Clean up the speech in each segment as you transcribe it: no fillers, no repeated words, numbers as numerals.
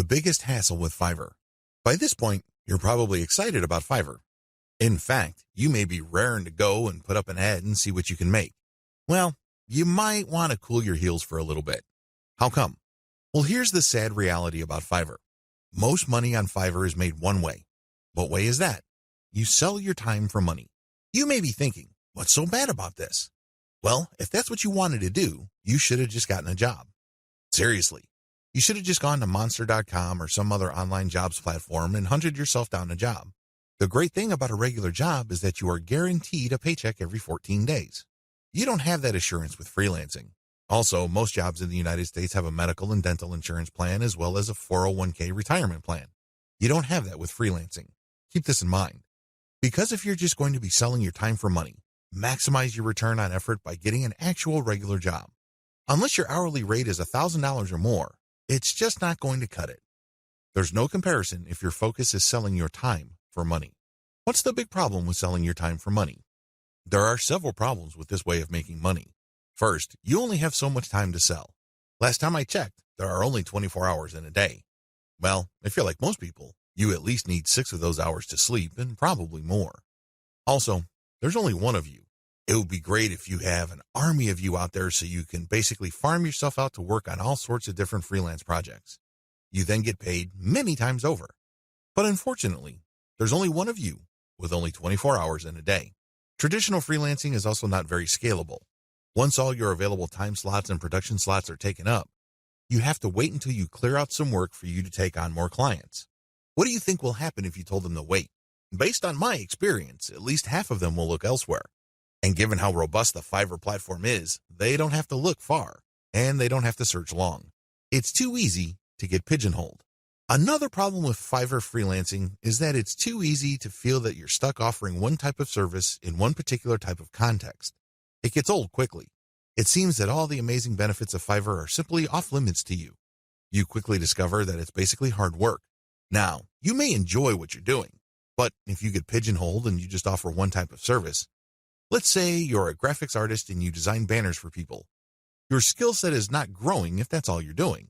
The biggest hassle with Fiverr. By this point, you're probably excited about Fiverr. In fact, you may be raring to go and put up an ad and see what you can make. Well, you might want to cool your heels for a little bit. How come? Well, here's the sad reality about Fiverr. Most money on Fiverr is made one way. What way is that? You sell your time for money. You may be thinking, what's so bad about this? Well, if that's what you wanted to do, you should have just gotten a job. Seriously. You should have just gone to monster.com or some other online jobs platform and hunted yourself down a job. The great thing about a regular job is that you are guaranteed a paycheck every 14 days. You don't have that assurance with freelancing. Also, most jobs in the United States have a medical and dental insurance plan as well as a 401k retirement plan. You don't have that with freelancing. Keep this in mind. Because if you're just going to be selling your time for money, maximize your return on effort by getting an actual regular job. Unless your hourly rate is $1,000 or more, it's just not going to cut it. There's no comparison if your focus is selling your time for money. What's the big problem with selling your time for money? There are several problems with this way of making money. First, you only have so much time to sell. Last time I checked, there are only 24 hours in a day. Well, if you're like most people, you at least need 6 of those hours to sleep and probably more. Also, there's only one of you. It would be great if you have an army of you out there so you can basically farm yourself out to work on all sorts of different freelance projects. You then get paid many times over. But unfortunately, there's only one of you with only 24 hours in a day. Traditional freelancing is also not very scalable. Once all your available time slots and production slots are taken up, you have to wait until you clear out some work for you to take on more clients. What do you think will happen if you told them to wait? Based on my experience, at least half of them will look elsewhere. And given how robust the Fiverr platform is, they don't have to look far, and they don't have to search long. It's too easy to get pigeonholed. Another problem with Fiverr freelancing is that it's too easy to feel that you're stuck offering one type of service in one particular type of context. It gets old quickly. It seems that all the amazing benefits of Fiverr are simply off limits to you. You quickly discover that it's basically hard work. Now, you may enjoy what you're doing, but if you get pigeonholed and you just offer one type of service, let's say you're a graphics artist and you design banners for people. Your skill set is not growing if that's all you're doing.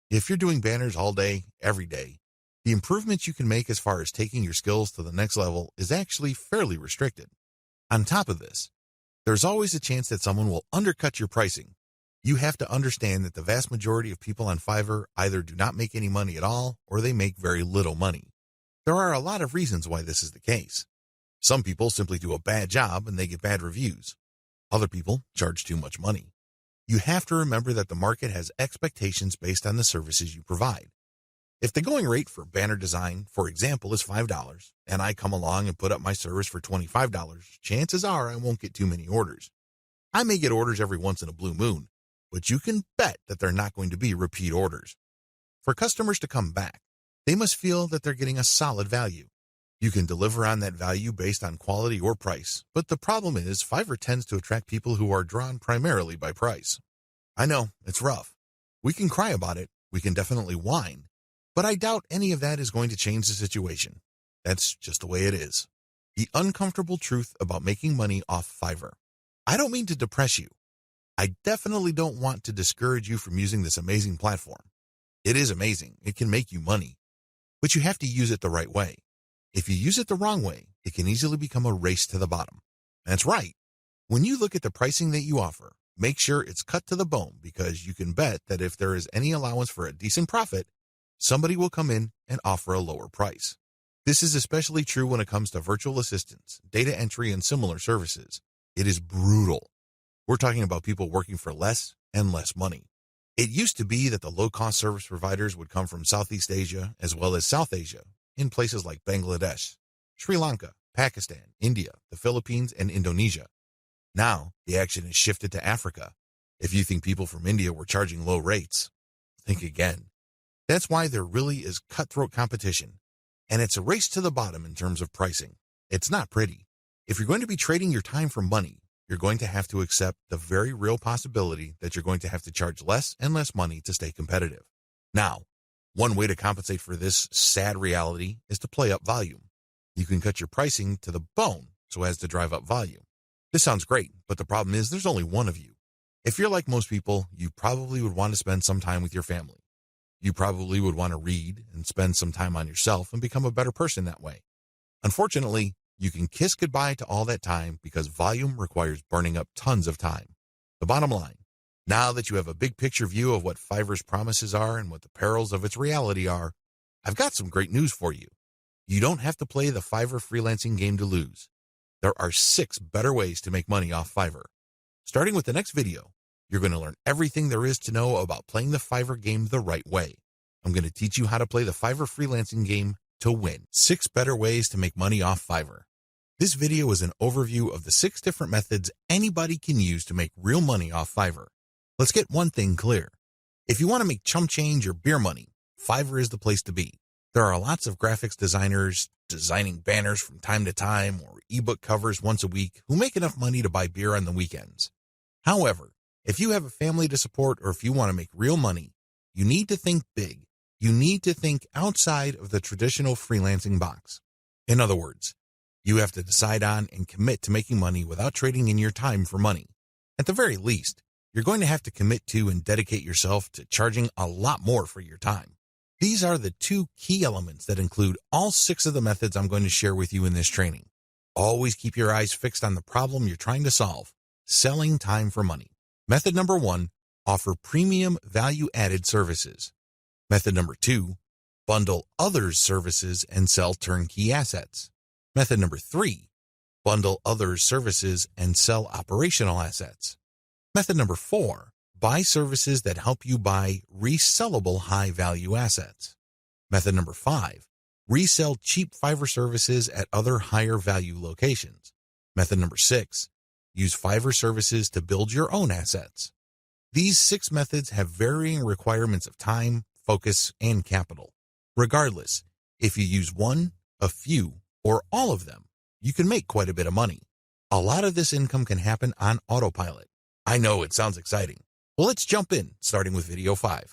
If you're doing banners all day, every day, the improvements you can make as far as taking your skills to the next level is actually fairly restricted. On top of this, there's always a chance that someone will undercut your pricing. You have to understand that the vast majority of people on Fiverr either do not make any money at all or they make very little money. There are a lot of reasons why this is the case. Some people simply do a bad job and they get bad reviews. Other people charge too much money. You have to remember that the market has expectations based on the services you provide. If the going rate for banner design, for example, is $5, and I come along and put up my service for $25, chances are I won't get too many orders. I may get orders every once in a blue moon, but you can bet that they're not going to be repeat orders. For customers to come back, they must feel that they're getting a solid value. You can deliver on that value based on quality or price, but the problem is Fiverr tends to attract people who are drawn primarily by price. I know, it's rough. We can cry about it, we can definitely whine, but I doubt any of that is going to change the situation. That's just the way it is. The uncomfortable truth about making money off Fiverr. I don't mean to depress you. I definitely don't want to discourage you from using this amazing platform. It is amazing, it can make you money, but you have to use it the right way. If you use it the wrong way, it can easily become a race to the bottom. That's right. When you look at the pricing that you offer, make sure it's cut to the bone because you can bet that if there is any allowance for a decent profit, somebody will come in and offer a lower price. This is especially true when it comes to virtual assistants, data entry, and similar services. It is brutal. We're talking about people working for less and less money. It used to be that the low-cost service providers would come from Southeast Asia as well as South Asia, in places like Bangladesh, Sri Lanka, Pakistan, India, the Philippines, and Indonesia. Now, the action has shifted to Africa. If you think people from India were charging low rates, think again. That's why there really is cutthroat competition, and it's a race to the bottom in terms of pricing. It's not pretty. If you're going to be trading your time for money, you're going to have to accept the very real possibility that you're going to have to charge less and less money to stay competitive. Now, one way to compensate for this sad reality is to play up volume. You can cut your pricing to the bone so as to drive up volume. This sounds great, but the problem is there's only one of you. If you're like most people, you probably would want to spend some time with your family. You probably would want to read and spend some time on yourself and become a better person that way. Unfortunately, you can kiss goodbye to all that time because volume requires burning up tons of time. The bottom line, now that you have a big picture view of what Fiverr's promises are and what the perils of its reality are, I've got some great news for you. You don't have to play the Fiverr freelancing game to lose. There are 6 better ways to make money off Fiverr. Starting with the next video, you're going to learn everything there is to know about playing the Fiverr game the right way. I'm going to teach you how to play the Fiverr freelancing game to win. 6 better ways to make money off Fiverr. This video is an overview of the 6 different methods anybody can use to make real money off Fiverr. Let's get one thing clear. If you want to make chump change or beer money, Fiverr is the place to be. There are lots of graphics designers designing banners from time to time or ebook covers once a week who make enough money to buy beer on the weekends. However, if you have a family to support or if you want to make real money, you need to think big. You need to think outside of the traditional freelancing box. In other words, you have to decide on and commit to making money without trading in your time for money. At the very least, you're going to have to commit to and dedicate yourself to charging a lot more for your time. These are the 2 key elements that include all 6 of the methods I'm going to share with you in this training. Always keep your eyes fixed on the problem you're trying to solve, selling time for money. Method number 1, offer premium value-added services. Method number 2, bundle others' services and sell turnkey assets. Method number 3, bundle others' services and sell operational assets. Method number 4, buy services that help you buy resellable high-value assets. Method number 5, resell cheap Fiverr services at other higher-value locations. Method number 6, use Fiverr services to build your own assets. These 6 methods have varying requirements of time, focus, and capital. Regardless, if you use one, a few, or all of them, you can make quite a bit of money. A lot of this income can happen on autopilot. I know it sounds exciting. Well, let's jump in, starting with video 5.